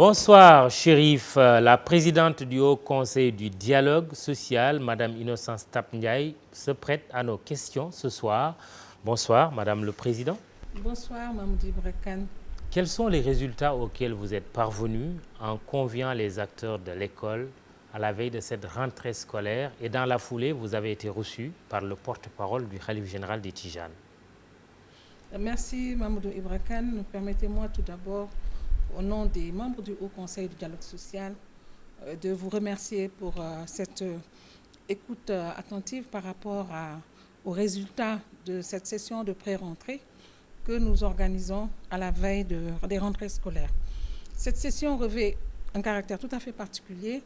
Bonsoir, Chérif. La présidente du Haut Conseil du dialogue social, Madame Innocence Ntap Ndiaye, se prête à nos questions ce soir. Bonsoir, Madame le Président. Bonsoir, Mamoudi Ibra Kane. Quels sont les résultats auxquels vous êtes parvenus en conviant les acteurs de l'école à la veille de cette rentrée scolaire et dans la foulée, vous avez été reçu par le porte-parole du Khalife général des Tijanes? Merci, Mamoudou Ibra Kane. Permettez-moi tout d'abord, au nom des membres du Haut Conseil du dialogue social, de vous remercier pour cette écoute attentive par rapport aux résultats de cette session de pré-rentrée que nous organisons à la veille des rentrées scolaires. Cette session revêt un caractère tout à fait particulier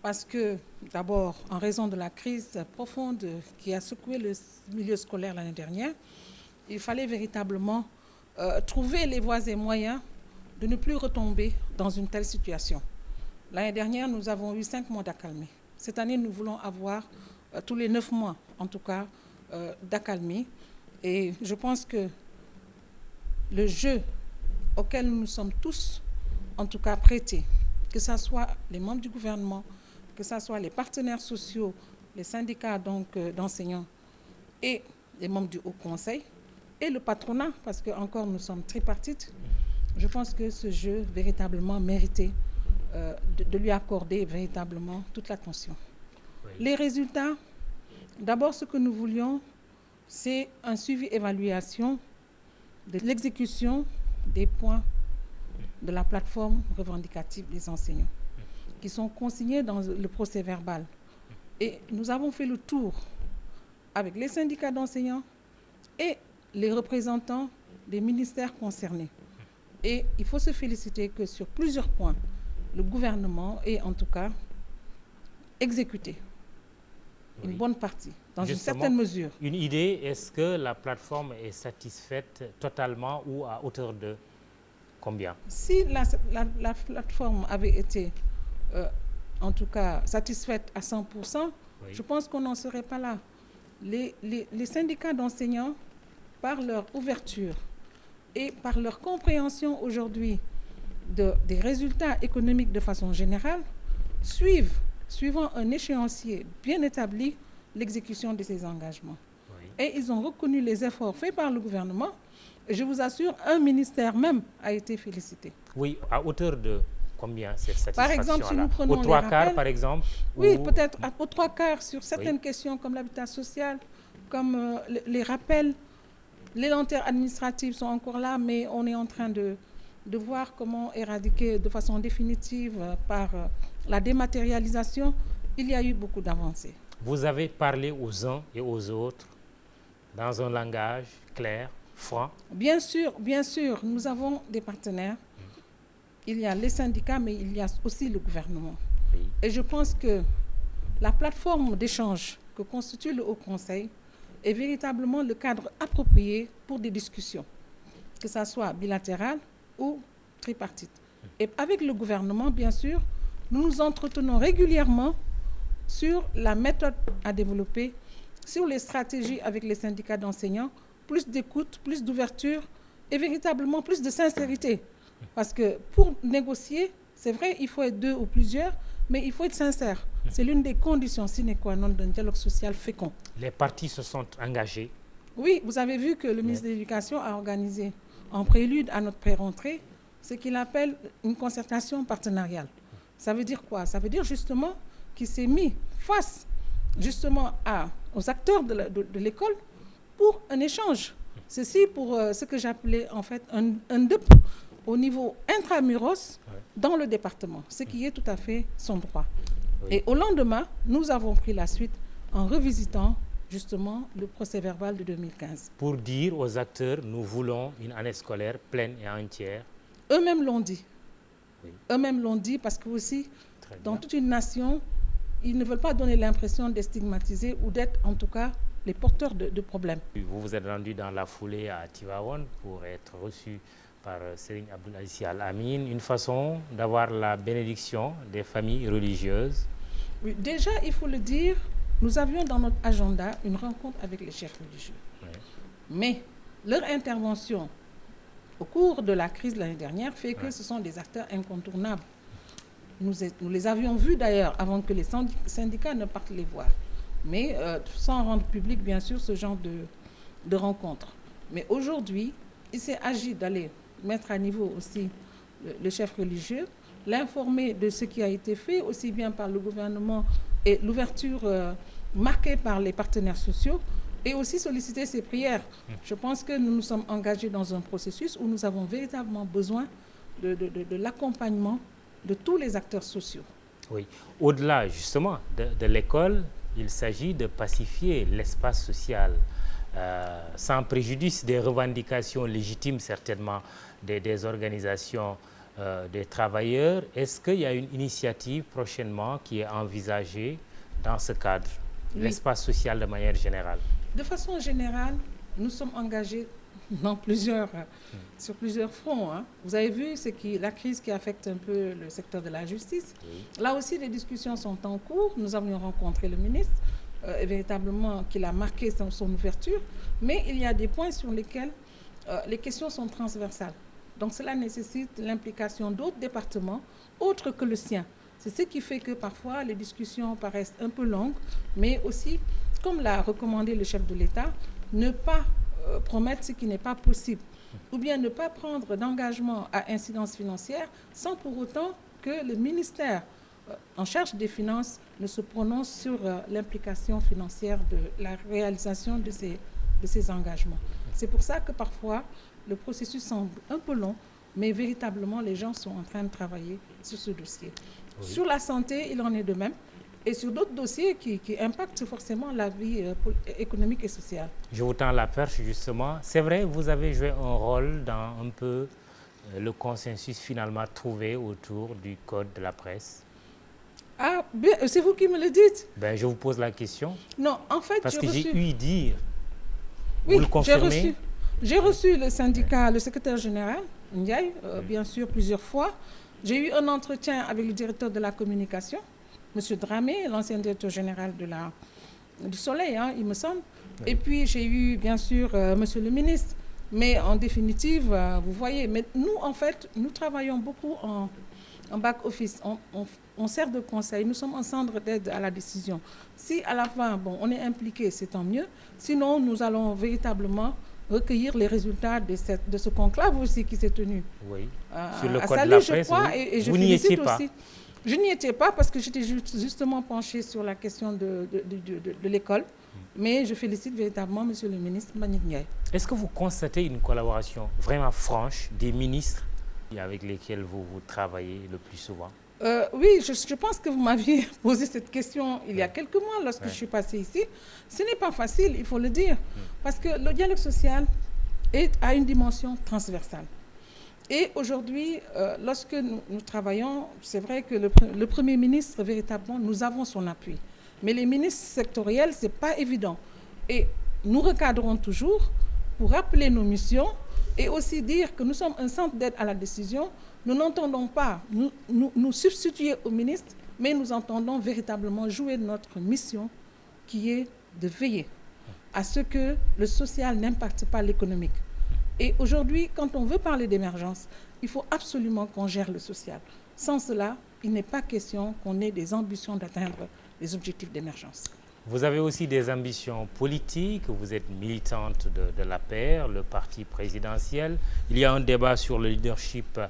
parce que, d'abord, en raison de la crise profonde qui a secoué le milieu scolaire l'année dernière, il fallait véritablement trouver les voies et moyens de ne plus retomber dans une telle situation. L'année dernière, nous avons eu 5 mois d'accalmie. Cette année, nous voulons avoir tous les 9 mois, en tout cas, d'accalmie. Et je pense que le jeu auquel nous sommes tous, en tout cas, prêtés, que ce soit les membres du gouvernement, que ce soit les partenaires sociaux, les syndicats d'enseignants et les membres du Haut Conseil, et le patronat, parce que encore nous sommes tripartites, je pense que ce jeu véritablement méritait de lui accorder véritablement toute l'attention. Oui. Les résultats, d'abord ce que nous voulions, c'est un suivi-évaluation de l'exécution des points de la plateforme revendicative des enseignants, qui sont consignés dans le procès-verbal. Et nous avons fait le tour avec les syndicats d'enseignants et les représentants des ministères concernés. Et il faut se féliciter que sur plusieurs points, le gouvernement ait en tout cas exécuté une bonne partie, dans justement, une certaine mesure. Une idée, est-ce que la plateforme est satisfaite totalement ou à hauteur de combien? Si la plateforme avait été en tout cas satisfaite à 100%, oui, je pense qu'on n'en serait pas là. Les syndicats d'enseignants, par leur ouverture et par leur compréhension aujourd'hui des résultats économiques de façon générale, suivant un échéancier bien établi, l'exécution de ces engagements. Oui. Et ils ont reconnu les efforts faits par le gouvernement. Et je vous assure, un ministère même a été félicité. Oui, à hauteur de combien cette satisfaction-là? Par exemple, si nous prenons aux 3 quarts, par exemple? Oui, peut-être aux 3 quarts sur certaines questions comme l'habitat social, comme les rappels. Les lenteurs administratives sont encore là, mais on est en train de voir comment éradiquer de façon définitive par la dématérialisation. Il y a eu beaucoup d'avancées. Vous avez parlé aux uns et aux autres dans un langage clair, franc? Bien sûr, nous avons des partenaires. Il y a les syndicats, mais il y a aussi le gouvernement. Oui. Et je pense que la plateforme d'échange que constitue le Haut Conseil est véritablement le cadre approprié pour des discussions, que ça soit bilatéral ou tripartite. Et avec le gouvernement, bien sûr, nous nous entretenons régulièrement sur la méthode à développer, sur les stratégies avec les syndicats d'enseignants, plus d'écoute, plus d'ouverture et véritablement plus de sincérité. Parce que pour négocier, c'est vrai, il faut être 2 ou plusieurs, mais il faut être sincère. C'est l'une des conditions sine qua non d'un dialogue social fécond. Les partis se sont engagés. Oui, vous avez vu que le ministre de l'Éducation a organisé, en prélude à notre pré-rentrée, ce qu'il appelle une concertation partenariale. Ça veut dire quoi? Ça veut dire justement qu'il s'est mis face justement aux acteurs de l'école pour un échange. Ceci pour ce que j'appelais en fait un DEP au niveau intramuros dans le département, ce qui est tout à fait son droit. Oui. Et au lendemain, nous avons pris la suite en revisitant justement le procès-verbal de 2015. Pour dire aux acteurs, nous voulons une année scolaire pleine et entière. Eux-mêmes l'ont dit. Oui. Eux-mêmes l'ont dit parce que aussi, dans toute une nation, ils ne veulent pas donner l'impression d'être stigmatisés ou d'être en tout cas les porteurs de problèmes. Vous vous êtes rendu dans la foulée à Tivaouane pour être reçu par Serigne Abdoul Aziz Sy Al Amine, une façon d'avoir la bénédiction des familles religieuses. Oui, déjà, il faut le dire, nous avions dans notre agenda une rencontre avec les chefs religieux. Oui. Mais leur intervention au cours de la crise de l'année dernière fait que ce sont des acteurs incontournables. Nous les avions vus d'ailleurs avant que les syndicats ne partent les voir. Mais sans rendre public, bien sûr, ce genre de rencontres. Mais aujourd'hui, il s'est agi d'aller mettre à niveau aussi le chef religieux, l'informer de ce qui a été fait, aussi bien par le gouvernement et l'ouverture marquée par les partenaires sociaux, et aussi solliciter ses prières. Je pense que nous nous sommes engagés dans un processus où nous avons véritablement besoin de l'accompagnement de tous les acteurs sociaux. Oui. Au-delà justement de l'école, il s'agit de pacifier l'espace social, sans préjudice des revendications légitimes certainement des organisations des travailleurs. Est-ce qu'il y a une initiative prochainement qui est envisagée dans ce cadre, l'espace social de manière générale? De façon générale, nous sommes engagés sur plusieurs fronts. Hein. Vous avez vu la crise qui affecte un peu le secteur de la justice. Oui. Là aussi, les discussions sont en cours. Nous avions rencontré le ministre, véritablement, qu'il a marqué son ouverture. Mais il y a des points sur lesquels les questions sont transversales. Donc cela nécessite l'implication d'autres départements, autres que le sien. C'est ce qui fait que parfois les discussions paraissent un peu longues, mais aussi, comme l'a recommandé le chef de l'État, ne pas promettre ce qui n'est pas possible, ou bien ne pas prendre d'engagement à incidence financière sans pour autant que le ministère en charge des finances ne se prononce sur l'implication financière de la réalisation de ces engagements. C'est pour ça que parfois le processus semble un peu long, mais véritablement les gens sont en train de travailler sur ce dossier. Oui. Sur la santé, il en est de même. Et sur d'autres dossiers qui impactent forcément la vie économique et sociale. Je vous tends la perche justement. C'est vrai, vous avez joué un rôle dans un peu le consensus finalement trouvé autour du code de la presse. Ah, c'est vous qui me le dites? Je vous pose la question. Non, en fait, parce que j'ai eu dire. Oui, vous le confirmez? J'ai reçu le syndicat, le secrétaire général, Ndiaye, bien sûr, plusieurs fois. J'ai eu un entretien avec le directeur de la communication, M. Dramé, l'ancien directeur général du Soleil, hein, il me semble. Oui. Et puis, j'ai eu, bien sûr, M. le ministre. Mais en définitive, vous voyez, mais nous, en fait, nous travaillons beaucoup en back-office. On sert de conseil. Nous sommes en centre d'aide à la décision. Si, à la fin, on est impliqué, c'est tant mieux. Sinon, nous allons véritablement recueillir les résultats de ce conclave aussi qui s'est tenu. Oui, sur le code de la presse, je crois, et je vous n'y étiez pas aussi. Je n'y étais pas parce que j'étais justement penchée sur la question de l'école. Mais je félicite véritablement M. le ministre Mbagnick Ndiaye. Est-ce que vous constatez une collaboration vraiment franche des ministres avec lesquels vous travaillez le plus souvent? Oui, je pense que vous m'aviez posé cette question il y a quelques mois lorsque je suis passée ici. Ce n'est pas facile, il faut le dire, parce que le dialogue social a une dimension transversale. Et aujourd'hui, lorsque nous travaillons, c'est vrai que le Premier ministre, véritablement, nous avons son appui. Mais les ministres sectoriels, ce n'est pas évident. Et nous recadrons toujours pour rappeler nos missions et aussi dire que nous sommes un centre d'aide à la décision. Nous n'entendons pas nous substituer aux ministres, mais nous entendons véritablement jouer notre mission qui est de veiller à ce que le social n'impacte pas l'économique. Et aujourd'hui, quand on veut parler d'émergence, il faut absolument qu'on gère le social. Sans cela, il n'est pas question qu'on ait des ambitions d'atteindre les objectifs d'émergence. Vous avez aussi des ambitions politiques, vous êtes militante de l'APR, le parti présidentiel. Il y a un débat sur le leadership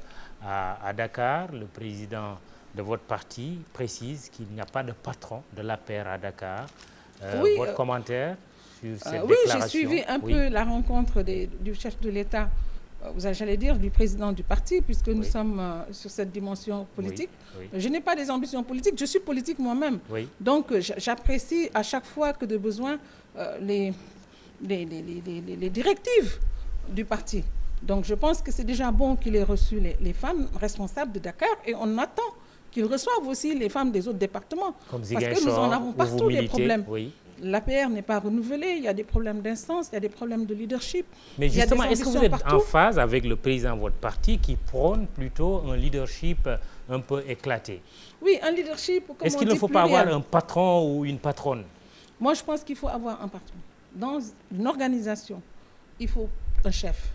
à Dakar. Le président de votre parti précise qu'il n'y a pas de patron de l'APR à Dakar. Oui, votre commentaire sur cette oui, déclaration? J'ai suivi un peu la rencontre du chef de l'État, j'allais dire du président du parti, puisque nous sommes sur cette dimension politique. Je n'ai pas des ambitions politiques, je suis politique moi-même. Donc j'apprécie à chaque fois que de besoin les directives du parti. Donc je pense que c'est déjà bon qu'il ait reçu les femmes responsables de Dakar et on attend qu'ils reçoivent aussi les femmes des autres départements. Comme parce que nous en avons partout des problèmes. Oui. L'APR n'est pas renouvelée, il y a des problèmes d'instance, il y a des problèmes de leadership. Mais justement, est-ce que vous êtes en phase avec le président de votre parti qui prône plôto un leadership un peu éclaté? Oui, un leadership, comme est-ce qu'il ne faut pas avoir un patron ou une patronne? Moi, je pense qu'il faut avoir un patron. Dans une organisation, il faut un chef.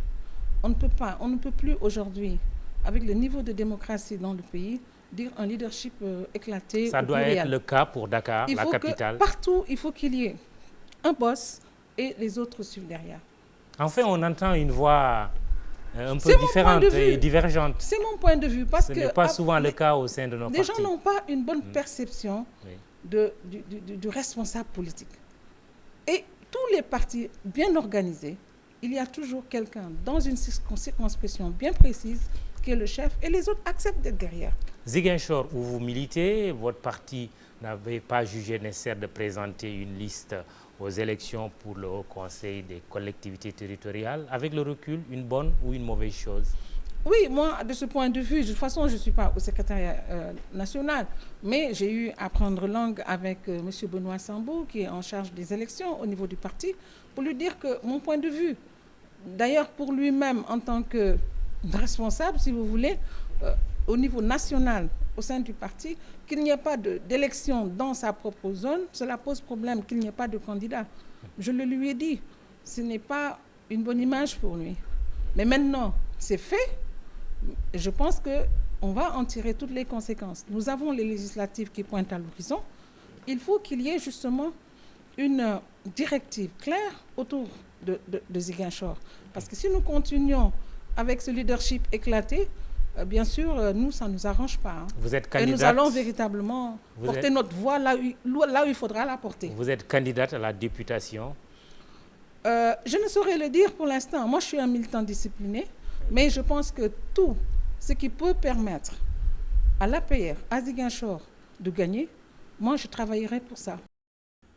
on ne peut plus aujourd'hui, avec le niveau de démocratie dans le pays, dire un leadership éclaté. Ça doit être le cas pour Dakar, la capitale. Partout, il faut qu'il y ait un boss et les autres suivent derrière. Enfin, on entend une voix un peu différente et divergente. C'est mon point de vue. Parce Ce n'est pas souvent le cas au sein de nos partis. Les gens n'ont pas une bonne perception du responsable politique. Et tous les partis bien organisés, il y a toujours quelqu'un dans une circonscription bien précise qui est le chef et les autres acceptent d'être derrière. Ziguinchor, où vous militez, votre parti n'avait pas jugé nécessaire de présenter une liste aux élections pour le Haut Conseil des collectivités territoriales. Avec le recul, une bonne ou une mauvaise chose? Oui, moi, de ce point de vue, de toute façon, je ne suis pas au secrétariat national, mais j'ai eu à prendre langue avec M. Benoît Sambou, qui est en charge des élections au niveau du parti, pour lui dire que mon point de vue, d'ailleurs pour lui-même en tant que responsable, si vous voulez, au niveau national, au sein du parti, qu'il n'y ait pas d'élection dans sa propre zone, cela pose problème qu'il n'y ait pas de candidat. Je le lui ai dit, ce n'est pas une bonne image pour lui. Mais maintenant, c'est fait. Je pense qu'on va en tirer toutes les conséquences. Nous avons les législatives qui pointent à l'horizon. Il faut qu'il y ait justement une directive claire autour de Ziguinchor. Parce que si nous continuons avec ce leadership éclaté, bien sûr, nous, ça ne nous arrange pas. Hein. Vous êtes candidate. Et nous allons véritablement porter notre voix là où il faudra la porter. Vous êtes candidate à la députation. Je ne saurais le dire pour l'instant. Moi, je suis un militant discipliné, mais je pense que tout ce qui peut permettre à l'APR, à Ziguinchor, de gagner, moi, je travaillerai pour ça.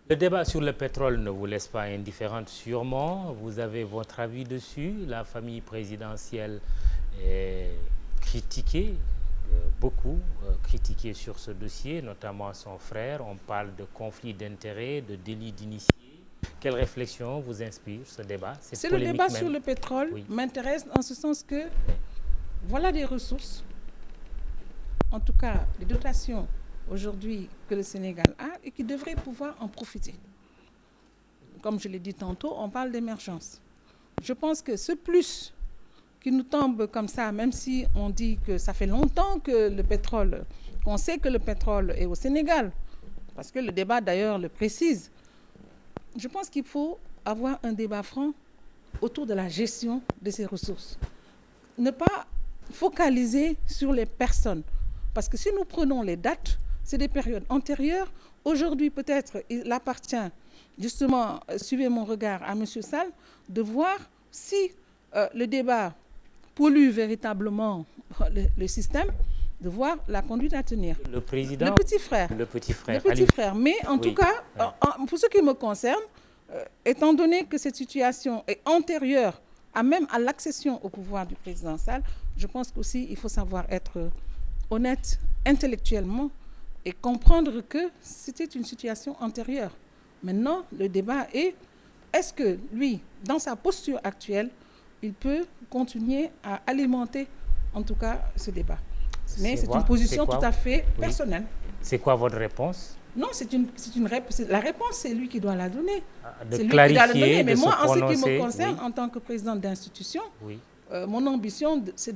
Le débat sur le pétrole ne vous laisse pas indifférente, sûrement. Vous avez votre avis dessus. La famille présidentielle est critiquée, beaucoup critiquée sur ce dossier, notamment son frère. On parle de conflit d'intérêts, de délit d'initié. Quelle réflexion vous inspire ce débat? C'est le débat sur le pétrole m'intéresse en ce sens que voilà des ressources, en tout cas des dotations aujourd'hui que le Sénégal a et qui devrait pouvoir en profiter. Comme je l'ai dit tantôt, on parle d'émergence. Je pense que ce plus qui nous tombe comme ça, même si on dit que ça fait longtemps que le pétrole, qu'on sait que le pétrole est au Sénégal, parce que le débat d'ailleurs le précise, je pense qu'il faut avoir un débat franc autour de la gestion de ces ressources. Ne pas focaliser sur les personnes. Parce que si nous prenons les dates, c'est des périodes antérieures. Aujourd'hui, peut-être, il appartient, justement, suivez mon regard à M. Sall, de voir si le débat pollue véritablement le système, de voir la conduite à tenir. Le président... Le petit frère. Le petit frère. Le petit frère. Mais en tout cas, pour ce qui me concerne, étant donné que cette situation est antérieure même à l'accession au pouvoir du président Sall, je pense qu'aussi il faut savoir être honnête intellectuellement et comprendre que c'était une situation antérieure. Maintenant, le débat est-ce que lui, dans sa posture actuelle, il peut continuer à alimenter en tout cas ce débat. Mais c'est une position tout à fait personnelle. C'est quoi votre réponse? Non, la réponse, c'est lui qui doit la donner. De clarifier, mais de moi, se en ce prononcer, qui me concerne, en tant que présidente d'institution, oui. Mon ambition, c'est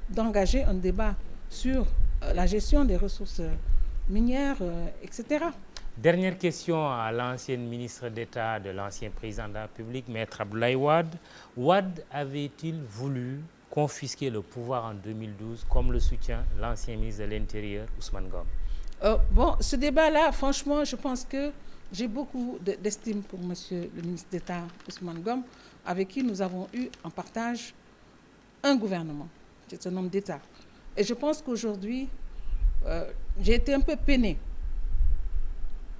d'engager un débat sur la gestion des ressources minières, etc. Dernière question à l'ancienne ministre d'État de l'ancien président de la République, Maître Abdoulaye Wade. Wade avait-il voulu confisquer le pouvoir en 2012, comme le soutient l'ancien ministre de l'Intérieur, Ousmane Ngom? Bon, ce débat-là, franchement, je pense que j'ai beaucoup d'estime pour monsieur le ministre d'État, Ousmane Ngom, avec qui nous avons eu en partage un gouvernement. C'est un homme d'État. Et je pense qu'aujourd'hui, j'ai été un peu peinée.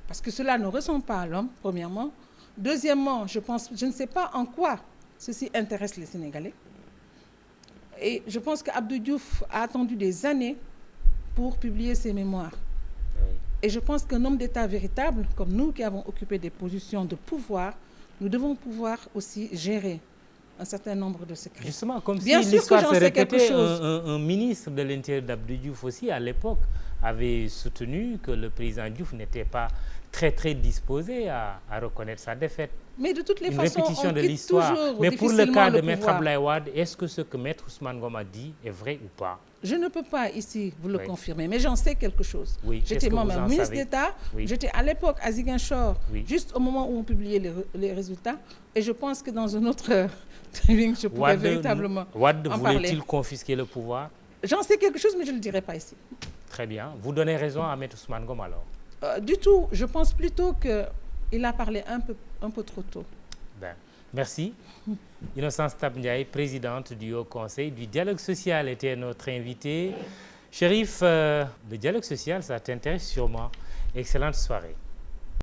Parce que cela ne ressemble pas à l'homme, premièrement. Deuxièmement, je ne sais pas en quoi ceci intéresse les Sénégalais. Et je pense qu'Abdou Diouf a attendu des années pour publier ses mémoires. Et je pense qu'un homme d'État véritable, comme nous qui avons occupé des positions de pouvoir, nous devons pouvoir aussi gérer un certain nombre de secrets. Justement, comme bien si sûr que j'en se sais quelque répétait, chose. Un ministre de l'Intérieur d'Abdou Diouf aussi, à l'époque, avait soutenu que le président Diouf n'était pas très disposé à reconnaître sa défaite. Mais de toutes les Une façons, répétition on de quitte l'histoire. toujours Mais pour le cas de Maître pouvoir. Abdoulaye Wade, est-ce que ce que Maître Ousmane Ngom a dit est vrai ou pas? Je ne peux pas ici vous le Oui. confirmer, mais j'en sais quelque chose. Oui, J'étais moi-même ministre savez? d'État, Oui. j'étais à l'époque à Ziguinchor, Oui. juste au moment où on publiait les résultats, et je pense que dans une autre tribune, je pourrais véritablement Wade en parler. voulait-il confisquer le pouvoir? J'en sais quelque chose, mais je ne le dirai pas ici. Très bien. Vous donnez raison à Maître Ousmane Ngom alors? Du tout, je pense plutôt qu'il a parlé un peu trop tôt. Ben, merci. Innocence Ntap Ndiaye, présidente du Haut Conseil du dialogue social, était notre invitée. Chérif, le dialogue social, ça t'intéresse sûrement. Excellente soirée.